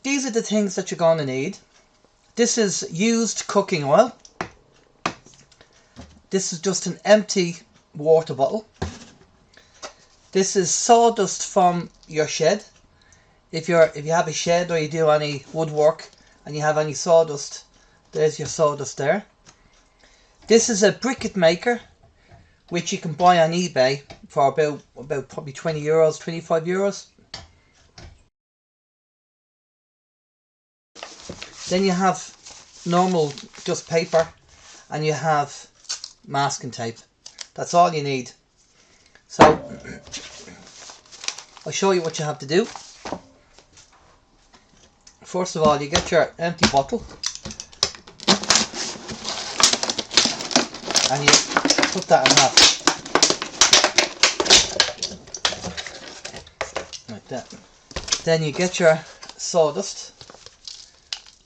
these are the things that you're going to need. This is used cooking oil. This is just an empty water bottle. This is sawdust from your shed. If you have a shed or you do any woodwork and you have any sawdust, there's your sawdust there. This is a briquette maker, which you can buy on eBay for about probably €20, €25. Then you have normal just paper, and you have masking tape. That's all you need. So I'll show you what you have to do. First of all, you get your empty bottle and you put that in half like that. Then you get your sawdust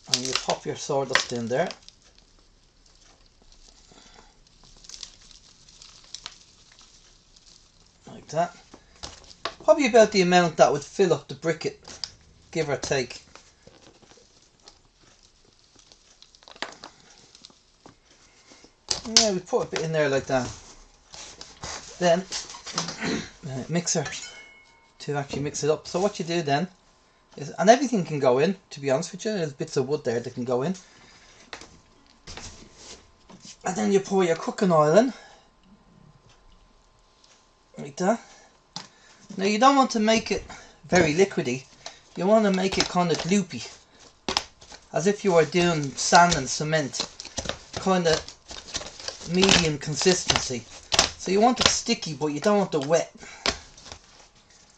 and you pop your sawdust in there. Like that. Probably about the amount that would fill up the briquette, give or take. Yeah, we put a bit in there like that. Then mixer to actually mix it up. So what you do then is, and everything can go in, to be honest with you, there's bits of wood there that can go in. And then you pour your cooking oil in like that. Now you don't want to make it very liquidy, you want to make it kind of gloopy, as if you were doing sand and cement, kind of medium consistency. So you want it sticky, but you don't want it wet.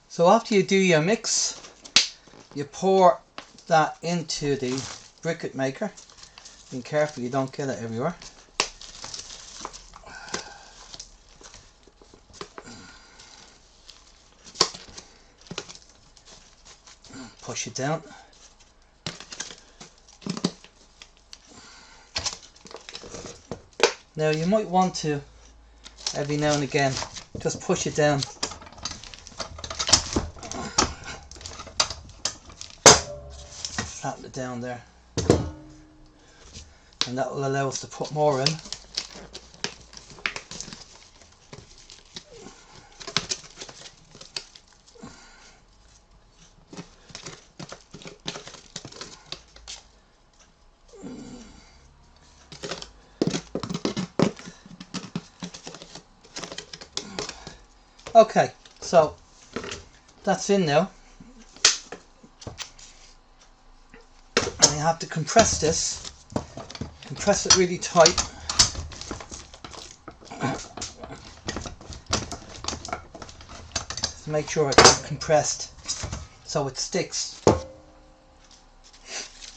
So after you do your mix, you pour that into the briquette maker. Be careful you don't get it everywhere. Push it down. Now you might want to, every now and again, just push it down. Flatten it down there. And that will allow us to put more in. Okay, so that's in now. And you have to compress this. Compress it really tight. To make sure it's compressed so it sticks.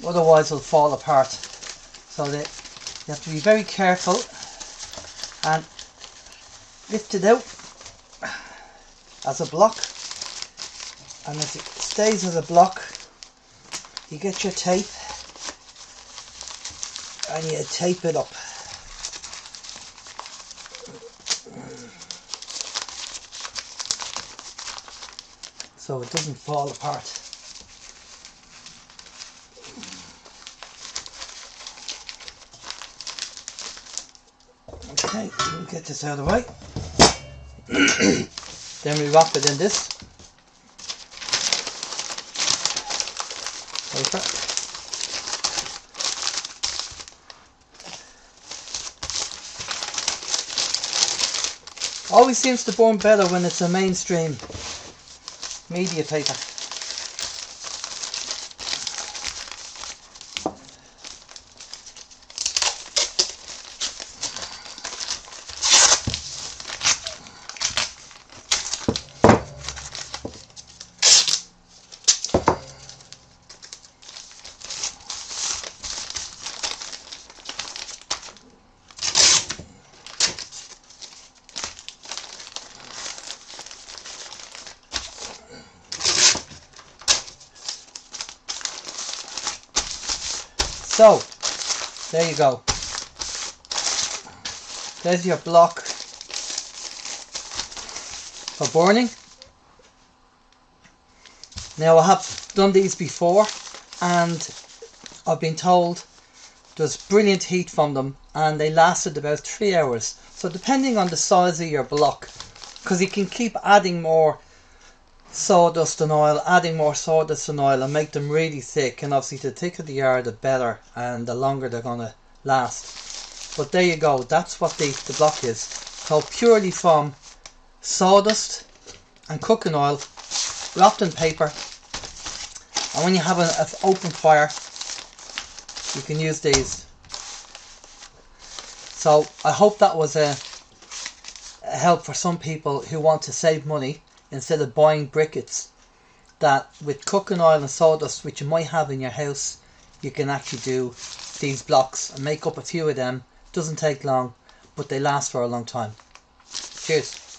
Otherwise it'll fall apart. So that you have to be very careful and lift it out as a block, and as it stays as a block, you get your tape and you tape it up. So it doesn't fall apart. Okay, we'll get this out of the way. Then we wrap it in this paper. Always seems to burn better when it's a mainstream media paper. So, there you go. There's your block for burning. Now I have done these before, and I've been told there's brilliant heat from them, and they lasted about 3 hours. So depending on the size of your block, because you can keep adding more sawdust and oil, and make them really thick, and obviously the thicker they are the better and the longer they're gonna last. But there you go, that's what the block is. So purely from sawdust and cooking oil wrapped in paper, and when you have an open fire you can use these. So I hope that was a help for some people who want to save money instead of buying briquettes, that with cooking oil and sawdust, which you might have in your house, you can actually do these blocks and make up a few of them. Doesn't take long, but they last for a long time. Cheers.